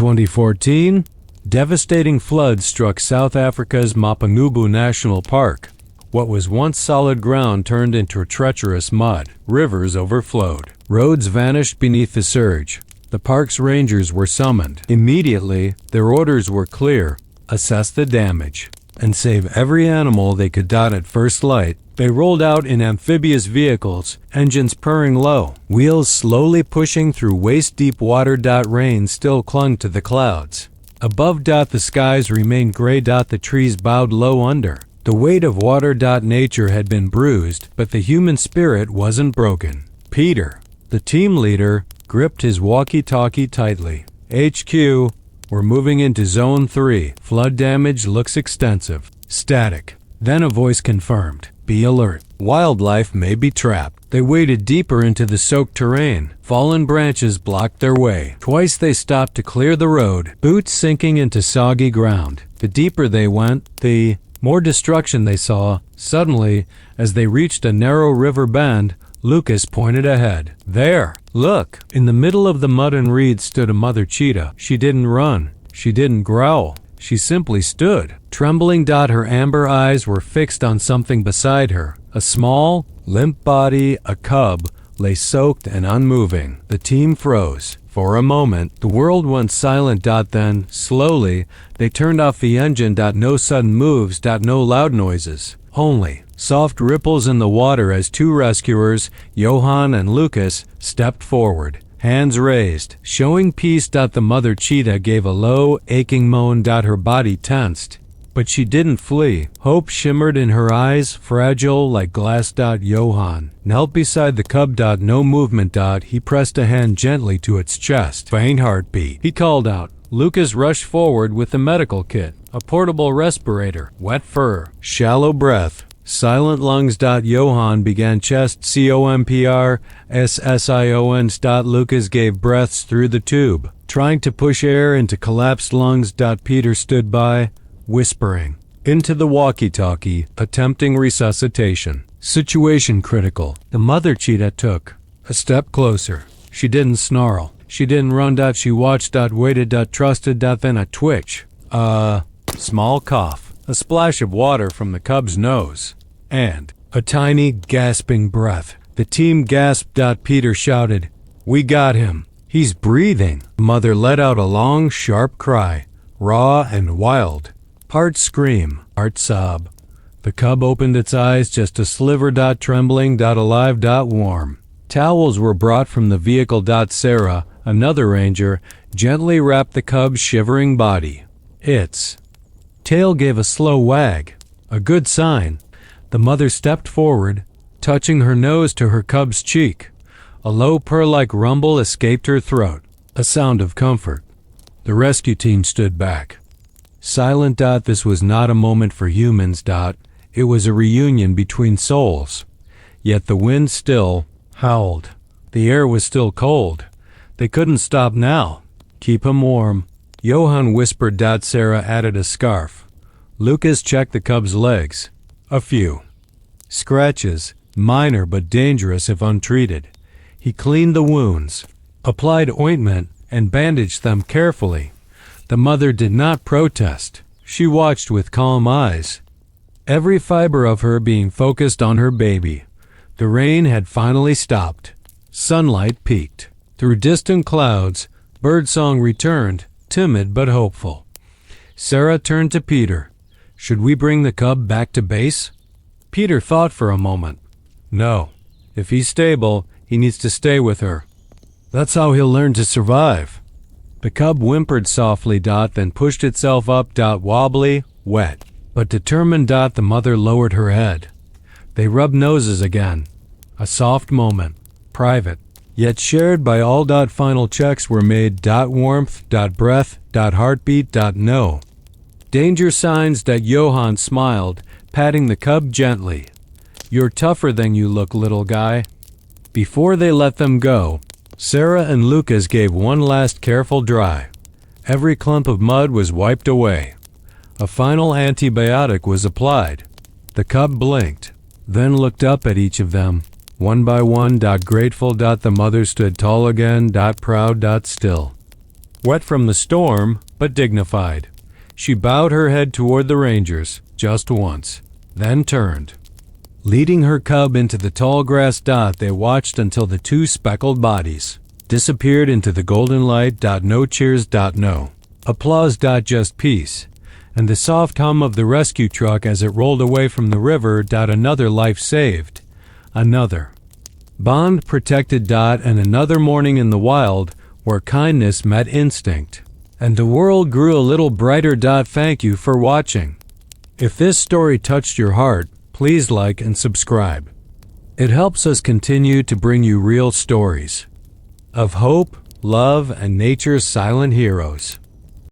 2014, devastating floods struck South Africa's Mapungubwe National Park. What was once solid ground turned into treacherous mud. Rivers overflowed. Roads vanished beneath the surge. The park's rangers were summoned. Immediately, their orders were clear: assess the damage and save every animal they could. At first light, they rolled out in amphibious vehicles, engines purring low, wheels slowly pushing through waist-deep water. Rain still clung to the clouds. Above, the skies remained gray. The trees bowed low under the weight of water. Nature had been bruised, but the human spirit wasn't broken. Peter, the team leader, gripped his walkie-talkie tightly. HQ, we're moving into Zone 3. Flood damage looks extensive. Static. Then a voice confirmed. Be alert. Wildlife may be trapped. They waded deeper into the soaked terrain. Fallen branches blocked their way. Twice they stopped to clear the road, boots sinking into soggy ground. The deeper they went, the more destruction they saw. Suddenly, as they reached a narrow river bend, Lucas pointed ahead. There! Look! In the middle of the mud and reeds stood a mother cheetah. She didn't run. She didn't growl. She simply stood, trembling. Her amber eyes were fixed on something beside her. A small, limp body, a cub, lay soaked and unmoving. The team froze. For a moment, the world went silent. Then, slowly, they turned off the engine. No sudden moves. No loud noises. Only soft ripples in the water as two rescuers, Johan and Lucas, stepped forward, hands raised, showing peace. The mother cheetah gave a low, aching moan. Her body tensed, but she didn't flee. Hope shimmered in her eyes, fragile like glass. Johan knelt beside the cub. No movement. He pressed a hand gently to its chest. Faint heartbeat. He called out. Lucas rushed forward with the medical kit, a portable respirator, wet fur, shallow breath, silent lungs. Johan began chest COMPR SSIONs. Lucas gave breaths through the tube, trying to push air into collapsed lungs. Peter stood by, whispering into the walkie-talkie, attempting resuscitation. Situation critical. The mother cheetah took a step closer. She didn't snarl. She didn't run. She watched. Waited. Trusted. Then a twitch. Small cough. A splash of water from the cub's nose. And a tiny, gasping breath. The team gasped. Peter shouted, "We got him. He's breathing." Mother let out a long, sharp cry, raw and wild. Part scream, part sob. The cub opened its eyes, just a sliver. Trembling. Alive. Warm. Towels were brought from the vehicle. Sarah, another ranger, gently wrapped the cub's shivering body. Its tail gave a slow wag, a good sign. The mother stepped forward, touching her nose to her cub's cheek. A low purr-like rumble escaped her throat, a sound of comfort. The rescue team stood back. Silent. This was not a moment for humans. It was a reunion between souls. Yet the wind still howled. The air was still cold. They couldn't stop now. Keep him warm. Johan whispered. Sarah added a scarf. Lucas checked the cub's legs. A few scratches, minor but dangerous if untreated. He cleaned the wounds, applied ointment, and bandaged them carefully. The mother did not protest. She watched with calm eyes, every fiber of her being focused on her baby. The rain had finally stopped. Sunlight peeked through distant clouds. Birdsong returned, timid but hopeful. Sarah turned to Peter. Should we bring the cub back to base? Peter thought for a moment. No. If he's stable, he needs to stay with her. That's how he'll learn to survive. The cub whimpered softly. Then pushed itself up. Wobbly, wet, but determined. The mother lowered her head. They rubbed noses again. A soft moment, private, yet shared by all. Final checks were made. Warmth. Breath. Heartbeat. No. Danger signs. Johan smiled, patting the cub gently. You're tougher than you look, little guy. Before they let them go, Sarah and Lucas gave one last careful dry. Every clump of mud was wiped away. A final antibiotic was applied. The cub blinked, then looked up at each of them, one by one. Grateful. The mother stood tall again. Proud. Still. Wet from the storm, but dignified. She bowed her head toward the rangers, just once, then turned. Leading her cub into the tall grass dot, they watched until the two speckled bodies disappeared into the golden light. No cheers. No applause. Just peace, and the soft hum of the rescue truck as it rolled away from the river. Another life saved. Another bond protected. And another morning in the wild where kindness met instinct, and the world grew a little brighter. Thank you for watching. If this story touched your heart, please like and subscribe. It helps us continue to bring you real stories of hope, love, and nature's silent heroes.